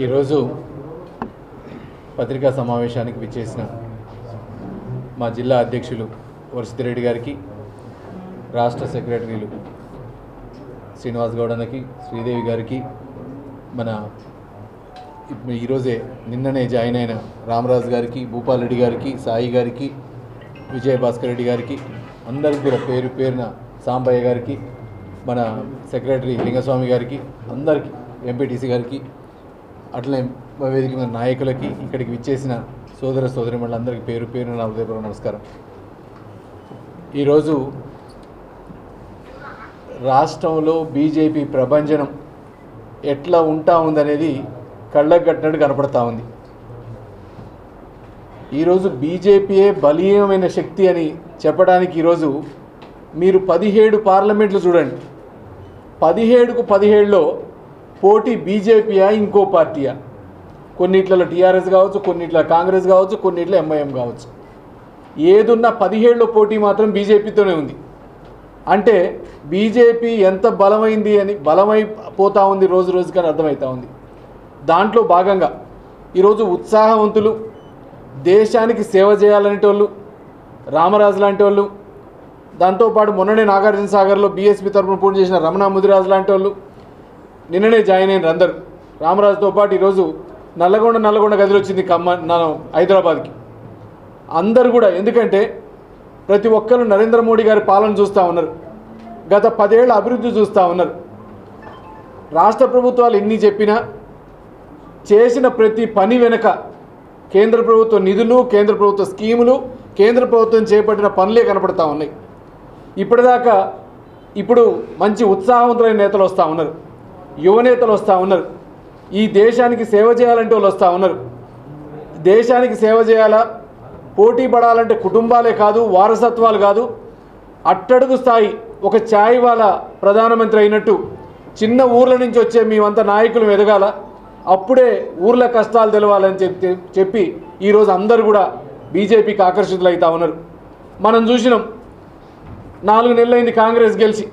ఈరోజు పత్రికా సమావేశానికి విచ్చేసిన మా జిల్లా అధ్యక్షులు వర్షితిరెడ్డి గారికి, రాష్ట్ర సెక్రటరీలు శ్రీనివాస్ గౌడనకి, శ్రీదేవి గారికి, మన ఈరోజే నిన్ననే జాయిన్ అయిన రామరాజు గారికి, భూపాల్ రెడ్డి గారికి, సాయి గారికి, విజయభాస్కర్ రెడ్డి గారికి, అందరికి కూడా పేరు పేరున సాంబయ్య గారికి, మన సెక్రటరీ లింగస్వామి గారికి, అందరికీ, ఎంపీటీసీ గారికి, అట్లనే వేదిక మీద నాయకులకి, ఇక్కడికి విచ్చేసిన సోదర సోదరిమణులందరికీ పేరు పేరున నా హృదయపూర్వక నమస్కారం. ఈరోజు రాష్ట్రంలో బీజేపీ ప్రభంజనం ఎట్లా ఉంటా ఉందనేది కళ్ళకు కట్టినట్టు కనపడతా ఉంది. ఈరోజు బీజేపీయే బలీయమైన శక్తి అని చెప్పడానికి ఈరోజు మీరు 17 పార్లమెంట్లు చూడండి. 17కు 17లో పోటీ బీజేపీయా ఇంకో పార్టీయా? కొన్నిట్లలో టీఆర్ఎస్ కావచ్చు, కొన్నిట్లో కాంగ్రెస్ కావచ్చు, కొన్నిట్లో ఎంఐఎం కావచ్చు. ఏదున్నా 17లో పోటీ మాత్రం బీజేపీతోనే ఉంది. అంటే బీజేపీ ఎంత బలమైపోతూ ఉంది రోజు రోజుకని అర్థమవుతూ ఉంది. దాంట్లో భాగంగా ఈరోజు ఉత్సాహవంతులు, దేశానికి సేవ చేయాలనేటోళ్ళు, రామరాజు లాంటి వాళ్ళు, దాంతోపాటు మొన్ననే నాగార్జున సాగర్లో బీఎస్పీ తరఫున పోటీ చేసిన రమణ ముదిరాజు లాంటి వాళ్ళు నిన్ననే జాయిన్ అయినారు. అందరూ రామరాజుతో పాటు ఈరోజు నల్లగొండ గదిలో వచ్చింది హైదరాబాద్కి. అందరూ కూడా, ఎందుకంటే ప్రతి ఒక్కరు నరేంద్ర మోడీ గారి పాలన చూస్తూ ఉన్నారు, గత 10 ఏళ్ల అభివృద్ధి చూస్తూ ఉన్నారు. రాష్ట్ర ప్రభుత్వాలు ఎన్ని చెప్పినా చేసిన ప్రతి పని వెనుక కేంద్ర ప్రభుత్వ నిధులు, కేంద్ర ప్రభుత్వ స్కీములు, కేంద్ర ప్రభుత్వం చేపట్టిన పనులే కనపడతా ఉన్నాయి. ఇప్పటిదాకా ఇప్పుడు మంచి ఉత్సాహవంతులైన నేతలు వస్తూ ఉన్నారు, యువనేతలు వస్తూ ఉన్నారు. ఈ దేశానికి సేవ చేయాలంటే వాళ్ళు వస్తూ ఉన్నారు. దేశానికి సేవ చేయాలా, పోటీ పడాలంటే కుటుంబాలే కాదు, వారసత్వాలు కాదు, అట్టడుగు స్థాయి ఒక ఛాయ్ వాళ్ళ ప్రధానమంత్రి అయినట్టు చిన్న ఊర్ల నుంచి వచ్చే మేమంతా నాయకులు ఎదగాల, అప్పుడే ఊర్ల కష్టాలు తెలవాలని చెప్పి ఈరోజు అందరూ కూడా బీజేపీకి ఆకర్షితులు అవుతా ఉన్నారు. మనం చూసినాం, 4 నెలలైంది కాంగ్రెస్ గెలిచి,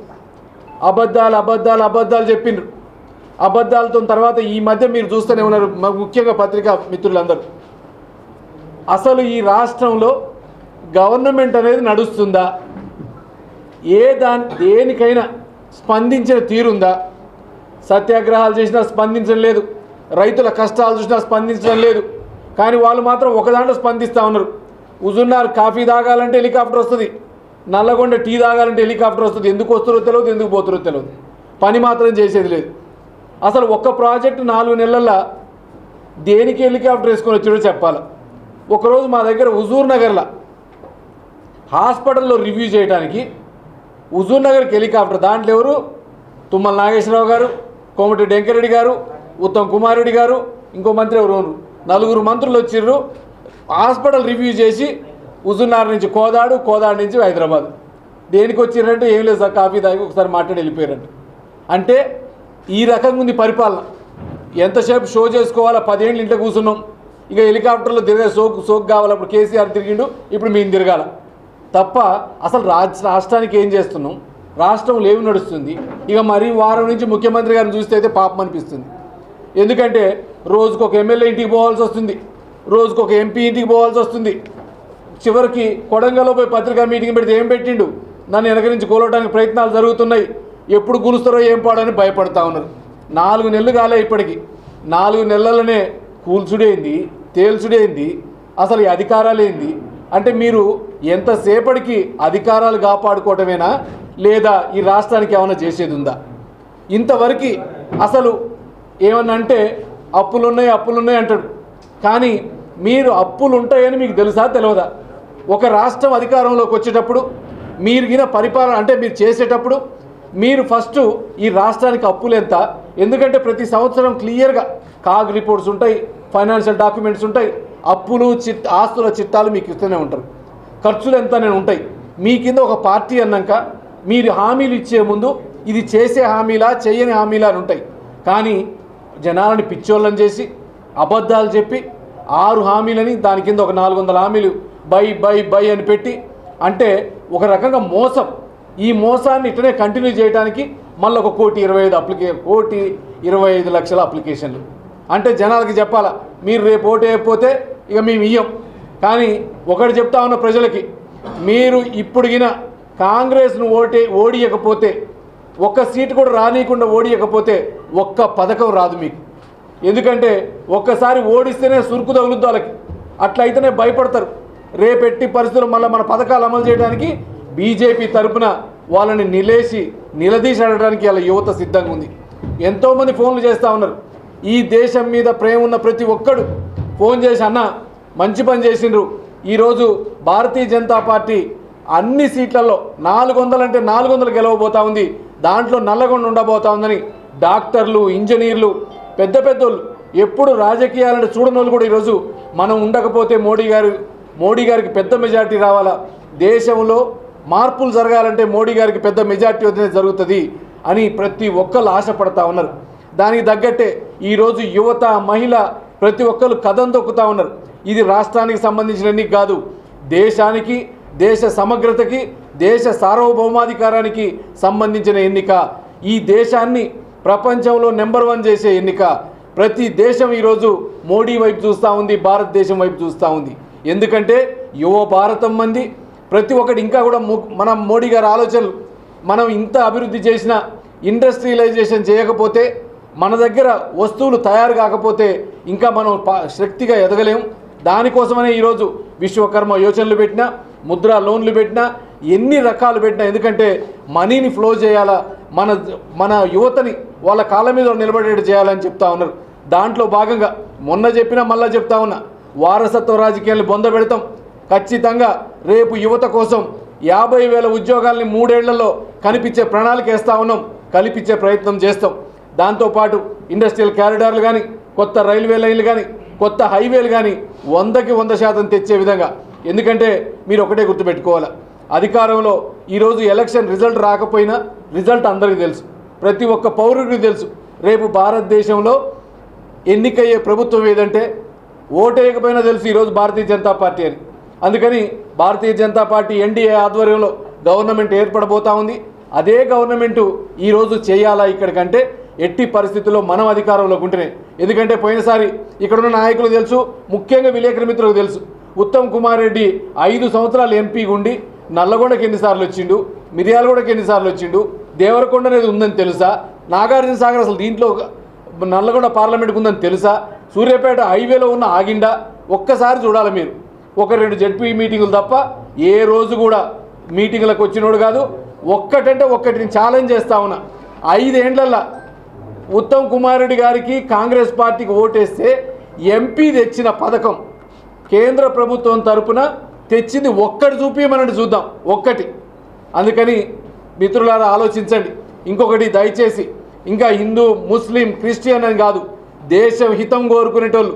అబద్ధాలు చెప్పిండ్రు. అబద్ధాలతో తర్వాత ఈ మధ్య మీరు చూస్తూనే ఉన్నారు, ముఖ్యంగా పత్రికా మిత్రులందరూ, అసలు ఈ రాష్ట్రంలో గవర్నమెంట్ అనేది నడుస్తుందా, దేనికైనా స్పందించిన తీరుందా? సత్యాగ్రహాలు చేసినా స్పందించడం లేదు, రైతుల కష్టాలు చూసినా స్పందించడం లేదు. కానీ వాళ్ళు మాత్రం ఒక దాంట్లో స్పందిస్తూ ఉన్నారు. హుజూర్నగర్ కాఫీ తాగాలంటే హెలికాప్టర్ వస్తుంది, నల్లగొండ టీ తాగాలంటే హెలికాప్టర్ వస్తుంది. ఎందుకు వస్తారో తెలియదు, ఎందుకు పోతారో తెలియదు, పని మాత్రం చేసేది లేదు. అసలు ఒక్క ప్రాజెక్టు 4 నెలల్లో దేనికి హెలికాప్టర్ వేసుకొని వచ్చాడో చెప్పాలి. ఒకరోజు మా దగ్గర హుజూర్నగర్లో హాస్పిటల్లో రివ్యూ చేయడానికి హుజూర్నగర్కి హెలికాప్టర్, దాంట్లో ఎవరు? తుమ్మల నాగేశ్వరరావు గారు, కోమటి వెంకరెడ్డి గారు, ఉత్తమ్ కుమార్ రెడ్డి గారు, ఇంకో మంత్రి ఎవరు, 4 మంత్రులు వచ్చిర్రు. హాస్పిటల్ రివ్యూ చేసి హుజూర్నగర్ నుంచి కోదాడు నుంచి హైదరాబాద్. దేనికి వచ్చిర్రంటే ఏం లేదు సార్, కాఫీ తాగి ఒకసారి మాట్లాడి వెళ్ళిపోయారంట. అంటే ఈ రకంగా ఉంది పరిపాలన. ఎంతసేపు షో చేసుకోవాలా? 10 ఏళ్ళు ఇంట్లో కూర్చున్నాం, ఇక హెలికాప్టర్లో తిరిగే సోకు కావాలి. అప్పుడు కేసీఆర్ తిరిగిండు, ఇప్పుడు మేము తిరగాల తప్ప అసలు రాష్ట్రానికి ఏం చేస్తున్నాం? రాష్ట్రంలో ఏమి నడుస్తుంది? ఇక మరీ వారం నుంచి ముఖ్యమంత్రి గారిని చూస్తే అయితే పాపం అనిపిస్తుంది. ఎందుకంటే రోజుకొక ఎమ్మెల్యే ఇంటికి పోవాల్సి వస్తుంది, రోజుకొక ఎంపీ ఇంటికి పోవాల్సి వస్తుంది. చివరికి కొడంగల్లో పోయి పత్రికా మీటింగ్ పెడితే ఏం పెట్టిండు? నన్ను వెనక నుంచి కోలవడానికి ప్రయత్నాలు జరుగుతున్నాయి, ఎప్పుడు కూలుస్తారో ఏం పాడని భయపడతా ఉన్నారు. 4 నెలలు కాలే ఇప్పటికి. 4 నెలలనే కూల్చుడేంది, తేల్చుడేంది, అసలు ఈ అధికారాలు ఏంది? అంటే మీరు ఎంతసేపటికి అధికారాలు కాపాడుకోవటమేనా, లేదా ఈ రాష్ట్రానికి ఏమైనా చేసేది ఉందా? ఇంతవరకు అసలు ఏమన్నా అంటే అప్పులున్నాయి అంటాడు. కానీ మీరు అప్పులు ఉంటాయని మీకు తెలుసా తెలియదా? ఒక రాష్ట్రం అధికారంలోకి వచ్చేటప్పుడు మీరు గిన పరిపాలన అంటే మీరు చేసేటప్పుడు మీరు ఫస్ట్ ఈ రాష్ట్రానికి అప్పులు ఎంత? ఎందుకంటే ప్రతి సంవత్సరం క్లియర్గా కాగ్ రిపోర్ట్స్ ఉంటాయి, ఫైనాన్షియల్ డాక్యుమెంట్స్ ఉంటాయి, అప్పులు ఆస్తుల చిట్టాలు మీకు ఇస్తూనే ఉంటారు, ఖర్చులు ఎంతనే ఉంటాయి. మీ కింద ఒక పార్టీ అన్నాక మీరు హామీలు ఇచ్చే ముందు ఇది చేసే హామీలా చేయని హామీలా అని ఉంటాయి. కానీ జనాలని పిచ్చోళ్ళని చేసి అబద్ధాలు చెప్పి 6 హామీలని దాని కింద ఒక 400 హామీలు బై అని పెట్టి, అంటే ఒక రకంగా మోసం. ఈ మోసాన్ని ఇట్లనే కంటిన్యూ చేయడానికి మళ్ళీ 1,25,25,00,000 అప్లికేషన్లు. అంటే జనాలకు చెప్పాలా, మీరు రేపు ఓటు వేయకపోతే ఇక మేము ఇయ్యం. కానీ ఒకటి చెప్తా ఉన్న ప్రజలకి, మీరు ఇప్పుడుగిన కాంగ్రెస్ను ఓడియకపోతే, ఒక్క సీటు కూడా రానియకుండా ఓడియకపోతే ఒక్క పథకం రాదు మీకు. ఎందుకంటే ఒక్కసారి ఓడిస్తేనే సురుకు తగులుద్దు వాళ్ళకి, అట్లయితేనే భయపడతారు. రేపెట్టి పరిస్థితుల్లో మళ్ళీ మన పథకాలు అమలు చేయడానికి బీజేపీ తరఫున వాళ్ళని నిలదీసి అడగడానికి వాళ్ళ యువత సిద్ధంగా ఉంది. ఎంతోమంది ఫోన్లు చేస్తూ ఉన్నారు. ఈ దేశం మీద ప్రేమ ఉన్న ప్రతి ఒక్కడు ఫోన్ చేసి, అన్న మంచి పని చేసిండ్రు, ఈరోజు భారతీయ జనతా పార్టీ అన్ని సీట్లలో 400 అంటే 400 గెలవబోతా ఉంది, దాంట్లో నల్లగొండ ఉండబోతా ఉందని డాక్టర్లు, ఇంజనీర్లు, పెద్ద పెద్దోళ్ళు, ఎప్పుడు రాజకీయాలను చూడని వాళ్ళు కూడా ఈరోజు మనం ఉండకపోతే మోడీ గారికి పెద్ద మెజార్టీ రావాలా, దేశంలో మార్పులు జరగాలంటే మోడీ గారికి పెద్ద మెజార్టీ వద్దనే జరుగుతుంది అని ప్రతి ఒక్కరు ఆశపడతా ఉన్నారు. దానికి తగ్గట్టే ఈరోజు యువత, మహిళ ప్రతి ఒక్కరు కథం తొక్కుతూ ఉన్నారు. ఇది రాష్ట్రానికి సంబంధించిన ఎన్నిక కాదు, దేశానికి, దేశ సమగ్రతకి, దేశ సార్వభౌమాధికారానికి సంబంధించిన ఎన్నిక. ఈ దేశాన్ని ప్రపంచంలో నెంబర్ 1 చేసే ఎన్నిక. ప్రతి దేశం ఈరోజు మోడీ వైపు చూస్తూ ఉంది, భారతదేశం వైపు చూస్తూ ఉంది. ఎందుకంటే యువ భారతం మంది ప్రతి ఒక్కటి. ఇంకా కూడా మన మోడీ గారి ఆలోచనలు, మనం ఇంత అభివృద్ధి చేసిన ఇండస్ట్రియలైజేషన్ చేయకపోతే, మన దగ్గర వస్తువులు తయారు కాకపోతే ఇంకా మనం శక్తిగా ఎదగలేము. దానికోసమనే ఈరోజు విశ్వకర్మ యోచనలు పెట్టినా, ముద్రా లోన్లు పెట్టినా, ఎన్ని రకాలు పెట్టినా, ఎందుకంటే మనీని ఫ్లో చేయాలా, మన యువతని వాళ్ళ కాళ్ళ మీద నిలబడేట్టు చేయాలని చెప్తా ఉన్నారు. దాంట్లో భాగంగా మొన్న చెప్పినా మళ్ళీ చెప్తా ఉన్నా, వారసత్వ రాజకీయాలను బొంద పెడతాం. ఖచ్చితంగా రేపు యువత కోసం 50,000 ఉద్యోగాల్ని 3 ఏళ్లలో కనిపించే ప్రణాళిక వేస్తూ ఉన్నాం, కల్పించే ప్రయత్నం చేస్తాం. దాంతోపాటు ఇండస్ట్రియల్ క్యారిడార్లు కానీ, కొత్త రైల్వే లైన్లు కానీ, కొత్త హైవేలు కానీ 100కి 100% తెచ్చే విధంగా. ఎందుకంటే మీరు ఒకటే గుర్తుపెట్టుకోవాలి, అధికారంలో ఈరోజు ఎలక్షన్ రిజల్ట్ రాకపోయినా రిజల్ట్ అందరికీ తెలుసు, ప్రతి ఒక్క పౌరుడికి తెలుసు. రేపు భారతదేశంలో ఎన్నికయ్యే ప్రభుత్వం ఏదంటే ఓటేయకపోయినా తెలుసు ఈరోజు భారతీయ జనతా పార్టీ అని. అందుకని భారతీయ జనతా పార్టీ ఎన్డీఏ ఆధ్వర్యంలో గవర్నమెంట్ ఏర్పడబోతా ఉంది. అదే గవర్నమెంటు ఈరోజు చేయాలా ఇక్కడికంటే ఎట్టి పరిస్థితుల్లో మనం అధికారంలోకి ఉంటేనే. ఎందుకంటే పోయినసారి ఇక్కడున్న నాయకులు తెలుసు, ముఖ్యంగా విలేకరుల మిత్రులకు తెలుసు, ఉత్తమ్ కుమార్ రెడ్డి 5 సంవత్సరాలు ఎంపీ ఉండి నల్లగొండకి ఎన్నిసార్లు వచ్చిండు, మిర్యాలగూడకి ఎన్నిసార్లు వచ్చిండు, దేవరకొండ అనేది ఉందని తెలుసా, నాగార్జున సాగర్ అసలు దీంట్లో నల్లగొండ పార్లమెంట్కి ఉందని తెలుసా, సూర్యాపేట హైవేలో ఉన్న ఆగిండా ఒక్కసారి చూడాలి మీరు. 1-2 జడ్పీ మీటింగులు తప్ప ఏ రోజు కూడా మీటింగులకు వచ్చినోడు కాదు. ఒక్కటంటే ఒక్కటిని ఛాలెంజ్ చేస్తా ఉన్నా, 5 ఏండ్లల్లో ఉత్తమ్ కుమార్ రెడ్డి గారికి కాంగ్రెస్ పార్టీకి ఓటేస్తే ఎంపీ తెచ్చిన పథకం కేంద్ర ప్రభుత్వం తరపున తెచ్చింది ఒక్కటి చూపించమనండి చూద్దాం, ఒక్కటి. అందుకని మిత్రులారా ఆలోచించండి. ఇంకొకటి దయచేసి, ఇంకా హిందూ, ముస్లిం, క్రిస్టియన్ అని కాదు, దేశం హితం కోరుకునేటోళ్ళు,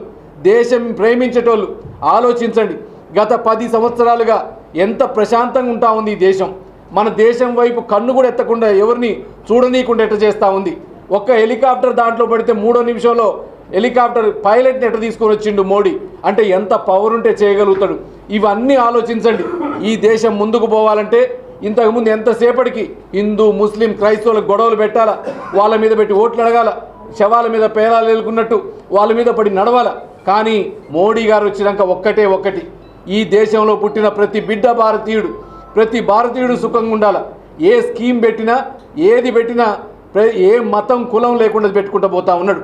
దేశం ప్రేమించేటోళ్ళు ఆలోచించండి. గత 10 సంవత్సరాలుగా ఎంత ప్రశాంతంగా ఉంటా ఉంది ఈ దేశం. మన దేశం వైపు కన్ను కూడా ఎత్తకుండా, ఎవరిని చూడనీయకుండా ఎట్ట చేస్తూ ఉంది. ఒక్క హెలికాప్టర్ దాంట్లో పడితే 3వ నిమిషంలో హెలికాప్టర్ పైలట్ని ఎట్ట తీసుకొని వచ్చిండు మోడీ. అంటే ఎంత పవర్ ఉంటే చేయగలుగుతాడు. ఇవన్నీ ఆలోచించండి. ఈ దేశం ముందుకు పోవాలంటే ఇంతకుముందు ఎంతసేపటికి హిందూ, ముస్లిం, క్రైస్తవులకు గొడవలు పెట్టాలా, వాళ్ళ మీద పెట్టి ఓట్లు అడగాల, శవాల మీద పేరాలు ఎలుకున్నట్టు వాళ్ళ మీద పడి నడవాల. కానీ మోడీ గారు వచ్చినాక ఒక్కటి, ఈ దేశంలో పుట్టిన ప్రతి బిడ్డ భారతీయుడు, ప్రతి భారతీయుడు సుఖంగా ఉండాల. ఏ స్కీమ్ పెట్టినా, ఏది పెట్టినా, ఏ మతం, కులం లేకుండా పెట్టుకుంటూ పోతా ఉన్నాడు.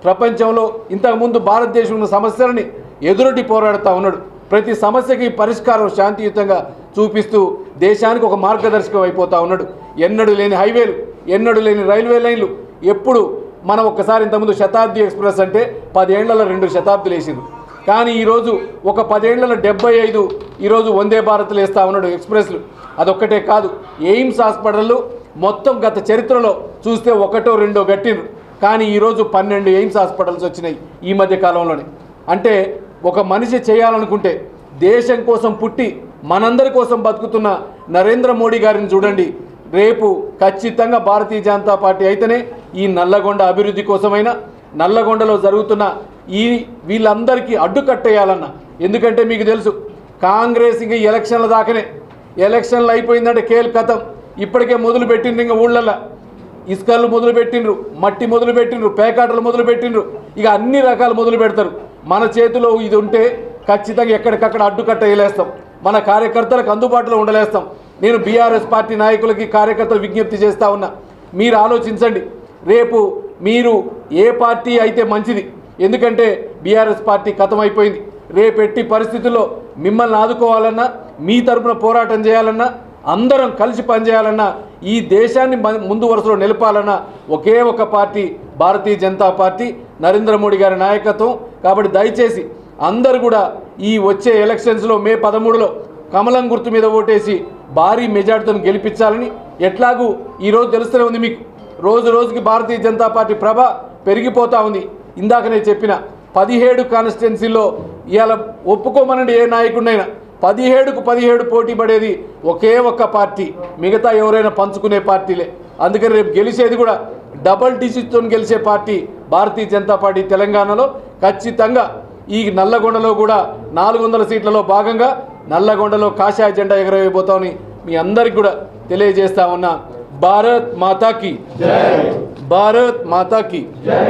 ప్రపంచంలో ఇంతకుముందు భారతదేశం ఉన్న సమస్యలని ఎదురొడ్డి పోరాడుతూ ఉన్నాడు. ప్రతి సమస్యకి పరిష్కారం శాంతియుతంగా చూపిస్తూ దేశానికి ఒక మార్గదర్శకం అయిపోతూ ఉన్నాడు. ఎన్నడూ లేని హైవేలు, ఎన్నడూ లేని రైల్వే లైన్లు. ఎప్పుడు మనం ఒక్కసారి ఇంతకుముందు శతాబ్ది ఎక్స్ప్రెస్ అంటే 10 ఏళ్లలో 2 శతాబ్దులు వేసింది. కానీ ఈరోజు ఒక 10 ఏళ్లలో 75 ఈరోజు వందే భారత్లు వేస్తూ ఉన్నాడు ఎక్స్ప్రెస్లు. అదొక్కటే కాదు, ఎయిమ్స్ హాస్పిటళ్ళు మొత్తం గత చరిత్రలో చూస్తే 1-2 కట్టిండ్రు. కానీ ఈరోజు 12 ఎయిమ్స్ హాస్పిటల్స్ వచ్చినాయి ఈ మధ్య కాలంలోనే. అంటే ఒక మనిషి చేయాలనుకుంటే, దేశం కోసం పుట్టి మనందరి కోసం బతుకుతున్న నరేంద్ర మోడీ గారిని చూడండి. రేపు ఖచ్చితంగా భారతీయ జనతా పార్టీ అయితేనే ఈ నల్లగొండ అభివృద్ధి కోసమైనా, నల్లగొండలో జరుగుతున్న వీళ్ళందరికీ అడ్డుకట్టేయాలన్న. ఎందుకంటే మీకు తెలుసు, కాంగ్రెస్ ఇంక ఎలక్షన్ల దాకానే, ఎలక్షన్లు అయిపోయిందంటే కేల్ కథం. ఇప్పటికే మొదలు పెట్టింది ఇంకా ఊళ్ళల్లో ఇసుకలు మొదలు పెట్టిండ్రు, మట్టి మొదలు పెట్టిండ్రు, పేకాటలు మొదలు పెట్టిండ్రు, ఇక అన్ని రకాలు మొదలు పెడతారు. మన చేతిలో ఇది ఉంటే ఖచ్చితంగా ఎక్కడికక్కడ అడ్డుకట్ట వేలేస్తాం, మన కార్యకర్తలకు అందుబాటులో ఉండలేస్తాం. నేను బీఆర్ఎస్ పార్టీ నాయకులకి కార్యకర్తలు విజ్ఞప్తి చేస్తూ ఉన్నా, మీరు ఆలోచించండి. రేపు మీరు ఏ పార్టీ అయితే మంచిది, ఎందుకంటే బీఆర్ఎస్ పార్టీ ఖతమైపోయింది. రేపెట్టి పరిస్థితుల్లో మిమ్మల్ని ఆదుకోవాలన్నా, మీ తరపున పోరాటం చేయాలన్నా, అందరం కలిసి పనిచేయాలన్నా, ఈ దేశాన్ని ముందు వరుసలో నిలపాలన్నా ఒకే ఒక పార్టీ భారతీయ జనతా పార్టీ, నరేంద్ర మోడీ గారి నాయకత్వం. కాబట్టి దయచేసి అందరూ కూడా ఈ వచ్చే ఎలక్షన్స్లో మే 13లో కమలం గుర్తు మీద ఓటేసి భారీ మెజార్టీతో గెలిపించాలని. ఎట్లాగూ ఈరోజు తెలుస్తూనే ఉంది మీకు, రోజు రోజుకి భారతీయ జనతా పార్టీ ప్రభ పెరిగిపోతూ ఉంది. ఇందాకనే చెప్పిన 17 కాన్స్టిట్యున్సీల్లో ఇవాళ ఒప్పుకోమనండి, ఏ నాయకుడినైనా 17కు 17 పోటీ పడేది ఒకే ఒక్క పార్టీ, మిగతా ఎవరైనా పంచుకునే పార్టీలే. అందుకని రేపు గెలిచేది కూడా డబల్ డిజిట్తో గెలిచే పార్టీ భారతీయ జనతా పార్టీ తెలంగాణలో. ఖచ్చితంగా ఈ నల్లగొండలో కూడా 400 సీట్లలో భాగంగా నల్లగొండలో కాషాయ జెండా ఎగరవేయబోతామని మీ అందరికి కూడా తెలియజేస్తా ఉన్నా. భారత్ మాతాకి జై, భారత్ మాతాకి జై.